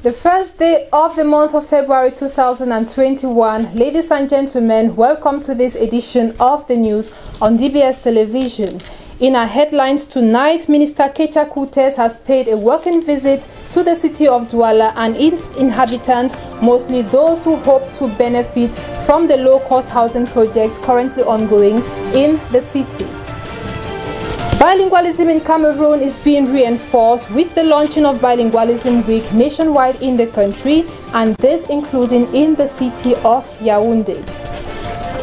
The first day of the month of February 2021. Ladies and gentlemen, welcome to this edition of the news on DBS Television. In our headlines tonight, Minister Kecha Coutez has paid a working visit to the city of Douala and its inhabitants, mostly those who hope to benefit from the low-cost housing projects currently ongoing in the city. Bilingualism in Cameroon is being reinforced with the launching of Bilingualism Week nationwide in the country, and this including in the city of Yaoundé.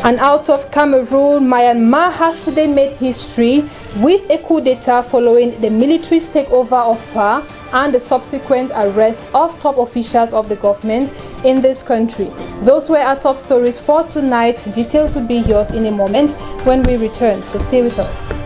And out of Cameroon, Myanmar has today made history with a coup d'etat following the military's takeover of power and the subsequent arrest of top officials of the government in this country. Those were our top stories for tonight. Details will be yours in a moment when we return, so stay with us.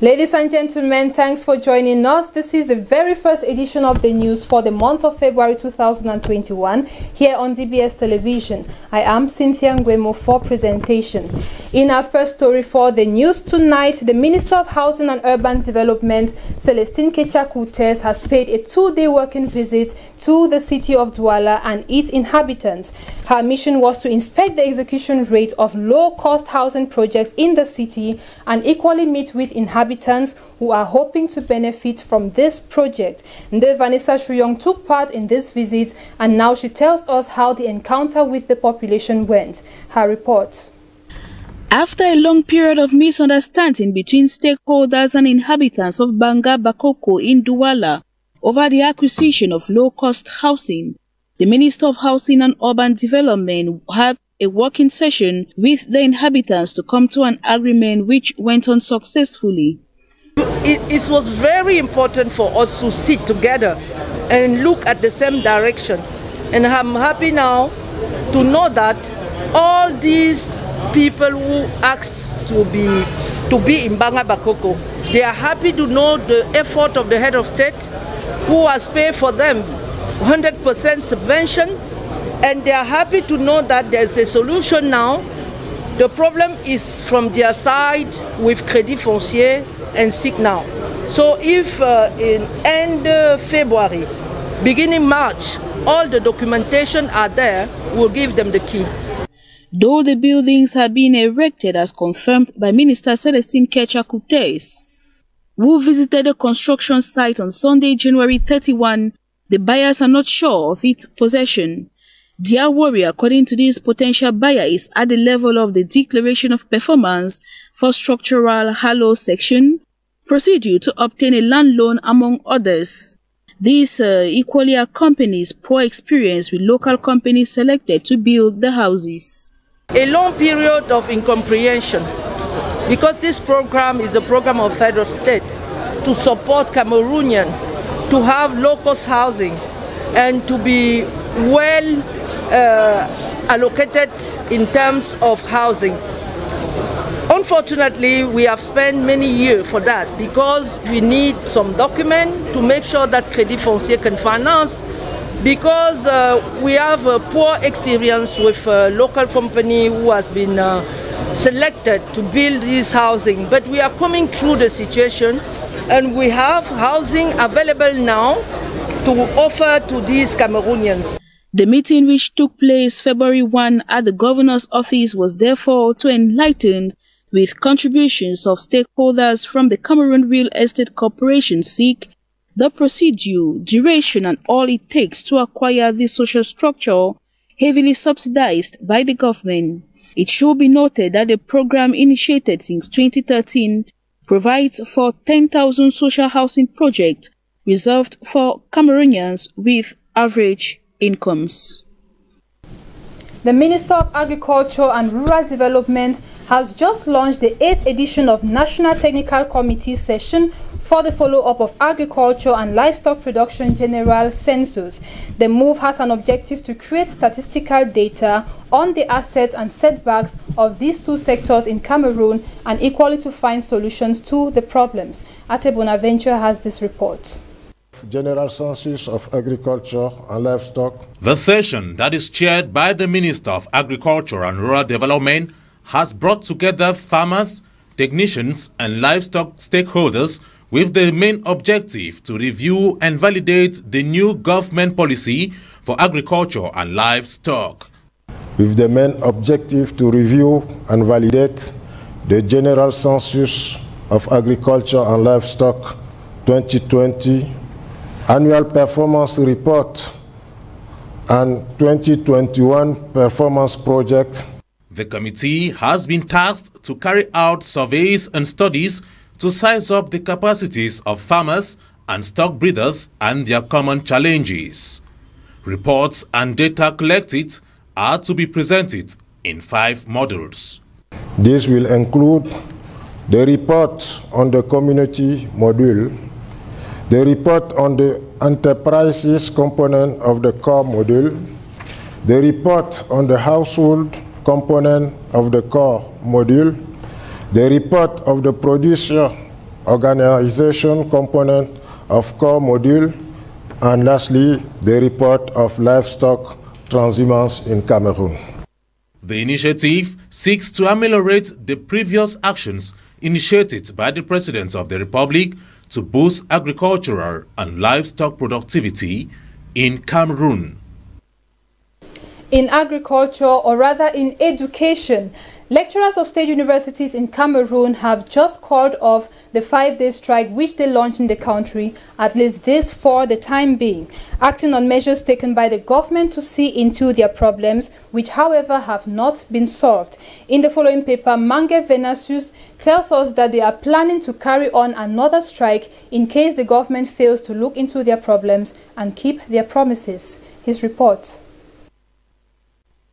Ladies and gentlemen, thanks for joining us. This is the very first edition of the news for the month of February 2021 here on DBS Television. I am Cynthia Nguemo for presentation. In our first story for the news tonight, the Minister of Housing and Urban Development, Celestine Kecha Coutez, has paid a two-day working visit to the city of Douala and its inhabitants. Her mission was to inspect the execution rate of low-cost housing projects in the city and equally meet with inhabitants who are hoping to benefit from this project. Nde Vanessa Shuyong took part in this visit, and now she tells us how the encounter with the population went. Her report. After a long period of misunderstanding between stakeholders and inhabitants of Banga Bakoko in Douala over the acquisition of low-cost housing, the Minister of Housing and Urban Development had a working session with the inhabitants to come to an agreement which went on successfully. It was very important for us to sit together and look at the same direction. And I'm happy now to know that all these people who asked to be in Banga Bakoko, they are happy to know the effort of the head of state who has paid for them 100% subvention, and they are happy to know that there's a solution now. The problem is from their side with Crédit Foncier and Signal. So if in end February, beginning March, all the documentation are there, we'll give them the key. Though the buildings have been erected as confirmed by Minister Celestine Kecha Coutez, who visited the construction site on Sunday, January 31, the buyers are not sure of its possession. Their worry, according to this potential buyer, is at the level of the declaration of performance for structural hollow section, procedure to obtain a land loan, among others. This equally accompanies poor experience with local companies selected to build the houses. A long period of incomprehension, because this program is the program of federal state to support Cameroonian to have low-cost housing and to be well allocated in terms of housing. Unfortunately, we have spent many years for that because we need some document to make sure that Crédit Foncier can finance, because we have a poor experience with a local company who has been selected to build this housing. But we are coming through the situation, and we have housing available now to offer to these Cameroonians. The meeting, which took place February 1 at the governor's office, was therefore to enlighten with contributions of stakeholders from the Cameroon Real Estate Corporation, the procedure, duration, and all it takes to acquire this social structure heavily subsidized by the government. It should be noted that the program, initiated since 2013, provides for 10,000 social housing projects reserved for Cameroonians with average incomes. The Minister of Agriculture and Rural Development has just launched the 8th edition of National Technical Committee session for the follow-up of Agriculture and Livestock Production General Census. The move has an objective to create statistical data on the assets and setbacks of these two sectors in Cameroon and equally to find solutions to the problems. Ate Bonaventure has this report. General Census of Agriculture and Livestock. The session, that is chaired by the Minister of Agriculture and Rural Development, has brought together farmers, technicians and livestock stakeholders with the main objective to review and validate the new government policy for agriculture and livestock. With the main objective to review and validate the General Census of Agriculture and Livestock 2020, Annual Performance Report, and 2021 Performance Project. The committee has been tasked to carry out surveys and studies to size up the capacities of farmers and stock breeders and their common challenges. Reports and data collected are to be presented in 5 modules. This will include the report on the community module, the report on the enterprises component of the core module, the report on the household component of the core module, the report of the producer organization component of core module, and lastly, the report of livestock transhumance in Cameroon. The initiative seeks to ameliorate the previous actions initiated by the President of the Republic to boost agricultural and livestock productivity in Cameroon. In agriculture, or rather in education, lecturers of state universities in Cameroon have just called off the 5-day strike which they launched in the country, at least this for the time being, acting on measures taken by the government to see into their problems, which however have not been solved. In the following paper, Mange Venasius tells us that they are planning to carry on another strike in case the government fails to look into their problems and keep their promises. His report.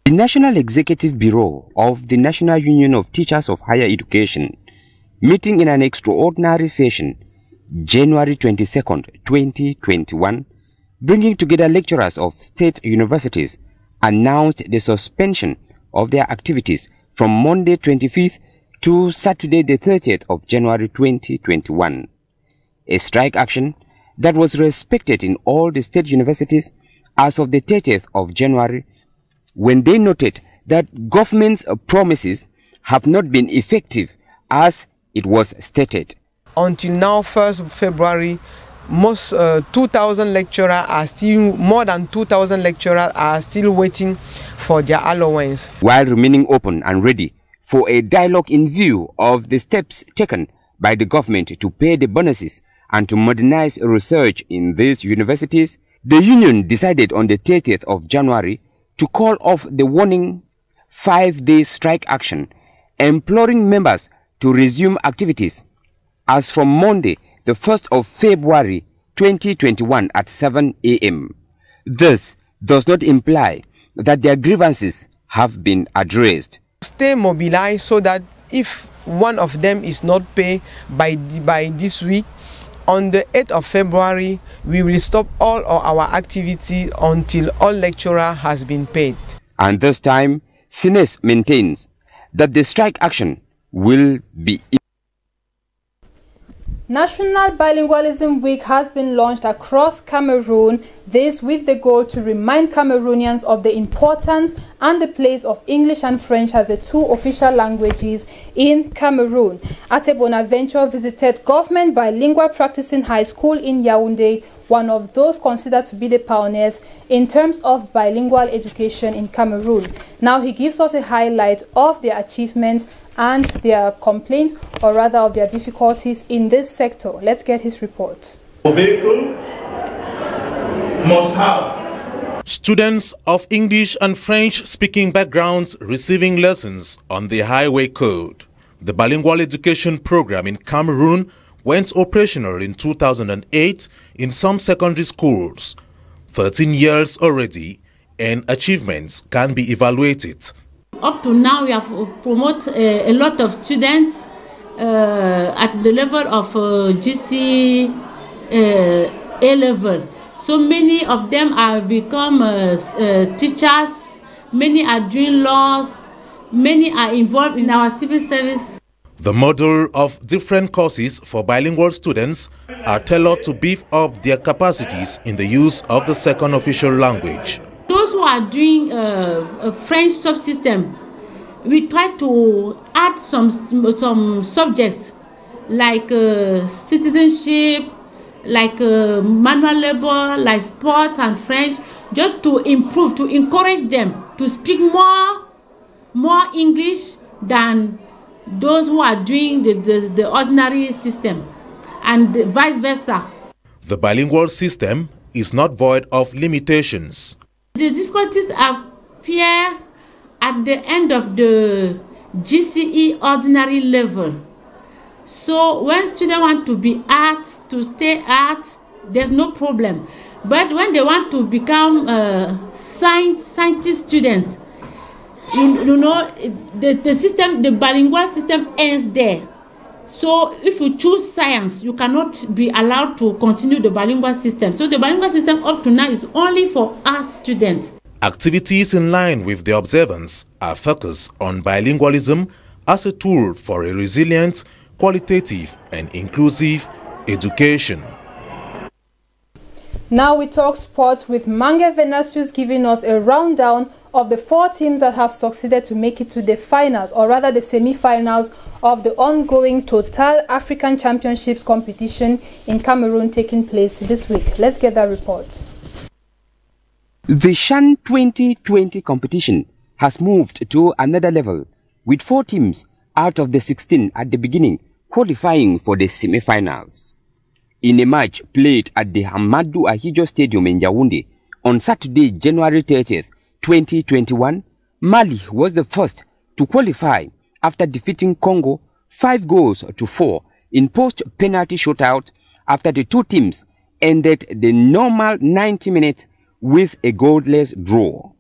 The National Executive Bureau of the National Union of Teachers of Higher Education, meeting in an extraordinary session, January 22, 2021, bringing together lecturers of state universities, announced the suspension of their activities from Monday 25th to Saturday the 30th of January 2021. A strike action that was respected in all the state universities as of the 30th of January, when they noted that government's promises have not been effective as it was stated. Until now, 1st of February, most 2,000 lecturers are still, more than 2,000 lecturers are still waiting for their allowance. While remaining open and ready for a dialogue in view of the steps taken by the government to pay the bonuses and to modernize research in these universities, the union decided on the 30th of January to call off the warning 5-day strike action, imploring members to resume activities as from Monday, the 1st of February 2021 at 7 a.m. This does not imply that their grievances have been addressed. Stay mobilized so that if one of them is not paid by this week, on the 8th of February, we will stop all of our activity until all lecturer has been paid. And this time, SINES maintains that the strike action will be. National Bilingualism Week has been launched across Cameroon, this with the goal to remind Cameroonians of the importance and the place of English and French as the 2 official languages in Cameroon. Ate Bonaventure visited Government Bilingual Practicing High School in Yaoundé, one of those considered to be the pioneers in terms of bilingual education in Cameroon. Now he gives us a highlight of their achievements and their complaints, or rather of their difficulties in this sector. Let's get his report. Vehicle must have students of English and French speaking backgrounds receiving lessons on the highway code. The bilingual education program in Cameroon went operational in 2008 in some secondary schools. 13 years already, and achievements can be evaluated. Up to now, we have promoted a lot of students at the level of GC A level. So many of them have become teachers, many are doing laws, many are involved in our civil service. The model of different courses for bilingual students are tailored to beef up their capacities in the use of the second official language. Those who are doing a French subsystem, we try to add some subjects like citizenship, like manual labor, like sport and French, just to improve, to encourage them to speak more English than those who are doing the ordinary system, and vice versa. The bilingual system is not void of limitations. The difficulties appear at the end of the GCE ordinary level. So when students want to be art, to stay art, there's no problem. But when they want to become scientist students, you know, the system, the bilingual system ends there. So if you choose science, you cannot be allowed to continue the bilingual system. So the bilingual system up to now is only for art students. Activities in line with the observance are focused on bilingualism as a tool for a resilient, qualitative and inclusive education. Now we talk sports with Mange Venasius giving us a rundown of the 4 teams that have succeeded to make it to the finals, or rather the semi-finals of the ongoing Total African Championships competition in Cameroon taking place this week. Let's get that report. The CHAN 2020 competition has moved to another level, with 4 teams out of the 16 at the beginning qualifying for the semi-finals. In a match played at the Amadou Ahidjo Stadium in Yaoundé on Saturday, January 30th, 2021, Mali was the first to qualify after defeating Congo 5-4 in post-penalty shootout after the 2 teams ended the normal 90 minutes with a goalless draw.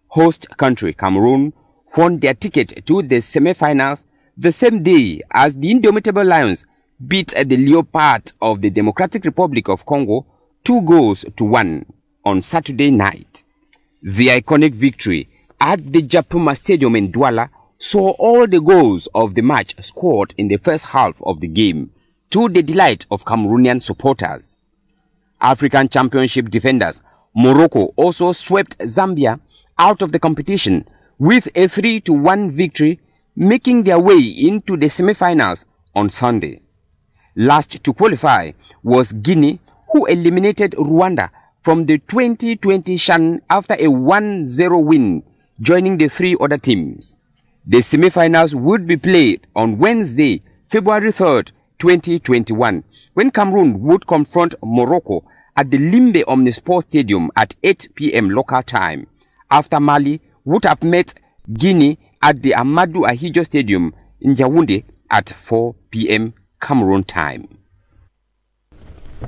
Host country Cameroon won their ticket to the semi-finals the same day as the Indomitable Lions beat the Leopard of the Democratic Republic of Congo 2-1 on Saturday night. The iconic victory at the Japuma Stadium in Douala saw all the goals of the match scored in the first half of the game, to the delight of Cameroonian supporters. African Championship defenders Morocco also swept Zambia out of the competition with a 3-1 victory, making their way into the semi-finals on Sunday. Last to qualify was Guinea, who eliminated Rwanda from the 2020 CHAN after a 1-0 win, joining the 3 other teams. The semi-finals would be played on Wednesday, February 3rd, 2021, when Cameroon would confront Morocco at the Limbe Omnisport Stadium at 8 p.m. local time, after Mali would have met Guinea at the Amadou Ahidjo Stadium in Yaoundé at 4 p.m. Cameroon time.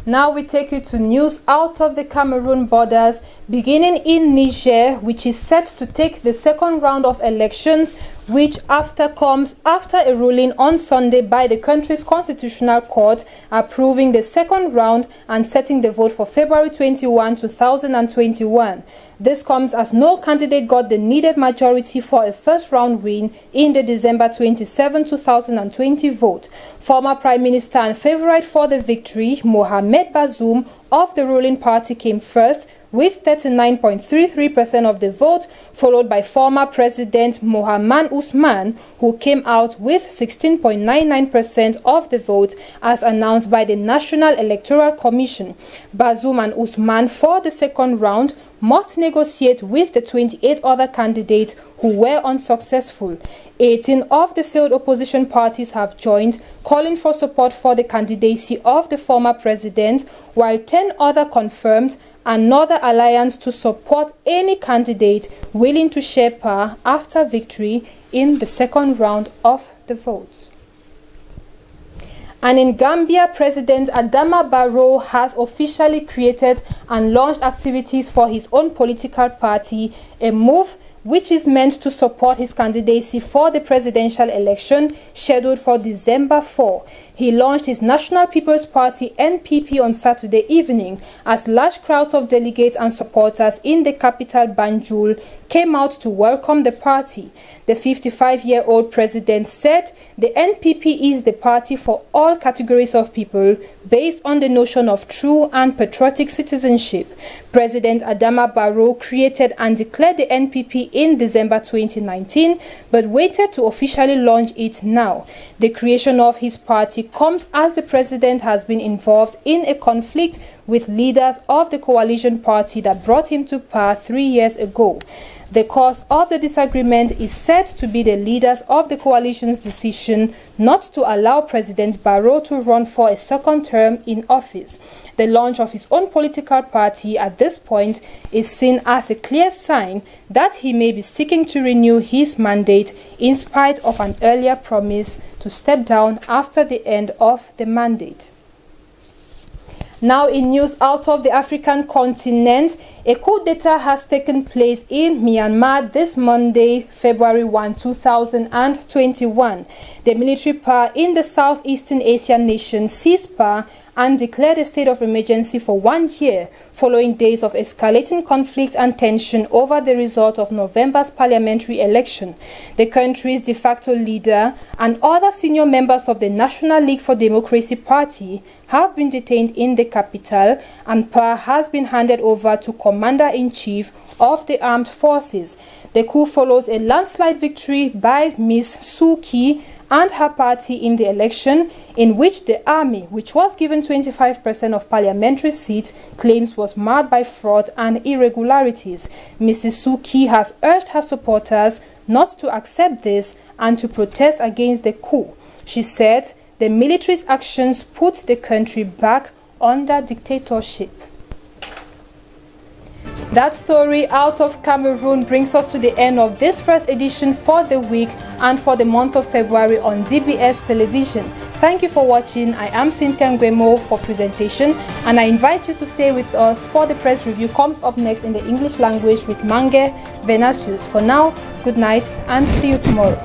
Now we take you to news out of the Cameroon borders, beginning in Niger, which is set to take the second round of elections, which comes after a ruling on Sunday by the country's constitutional court approving the second round and setting the vote for February 21, 2021. This comes as no candidate got the needed majority for a first round win in the December 27, 2020 vote. Former Prime Minister and favorite for the victory, Mohamed Bazoum of the ruling party, came first with 39.33% of the vote, followed by former President Mohamed Ousmane, who came out with 16.99% of the vote as announced by the National Electoral Commission. Bazoum and Ousmane for the second round must negotiate with the 28 other candidates who were unsuccessful. 18 of the failed opposition parties have joined, calling for support for the candidacy of the former president, while 10 other confirmed another alliance to support any candidate willing to share power after victory in the second round of the votes. And in Gambia, President Adama Barrow has officially created and launched activities for his own political party, a move which is meant to support his candidacy for the presidential election scheduled for December 4. He launched his National People's Party (NPP) on Saturday evening as large crowds of delegates and supporters in the capital Banjul came out to welcome the party. The 55-year-old president said the NPP is the party for all categories of people based on the notion of true and patriotic citizenship. President Adama Barrow created and declared the NPP in December 2019, but waited to officially launch it now. The creation of his party comes as the president has been involved in a conflict with leaders of the coalition party that brought him to power 3 years ago. The cause of the disagreement is said to be the leaders of the coalition's decision not to allow President Barrow to run for a second term in office. The launch of his own political party at this point is seen as a clear sign that he may be seeking to renew his mandate in spite of an earlier promise to step down after the end of the mandate. Now in news out of the African continent, a coup d'etat has taken place in Myanmar this Monday, February 1, 2021. The military power in the Southeastern Asian nation seized power and declared a state of emergency for 1 year, following days of escalating conflict and tension over the result of November's parliamentary election. The country's de facto leader and other senior members of the National League for Democracy party have been detained in the capital, and power has been handed over to Commander-in-Chief of the Armed Forces. The coup follows a landslide victory by Ms. Suu Kyi and her party in the election, in which the army, which was given 25% of parliamentary seats, claims was marred by fraud and irregularities. Mrs. Suu Kyi has urged her supporters not to accept this and to protest against the coup. She said the military's actions put the country back under dictatorship. That story out of Cameroon brings us to the end of this first edition for the week and for the month of February on DBS television. Thank you for watching. I am Cynthia Nguemo for presentation, and I invite you to stay with us for the press review comes up next in the English language with Mange Venasius. For now, good night and see you tomorrow.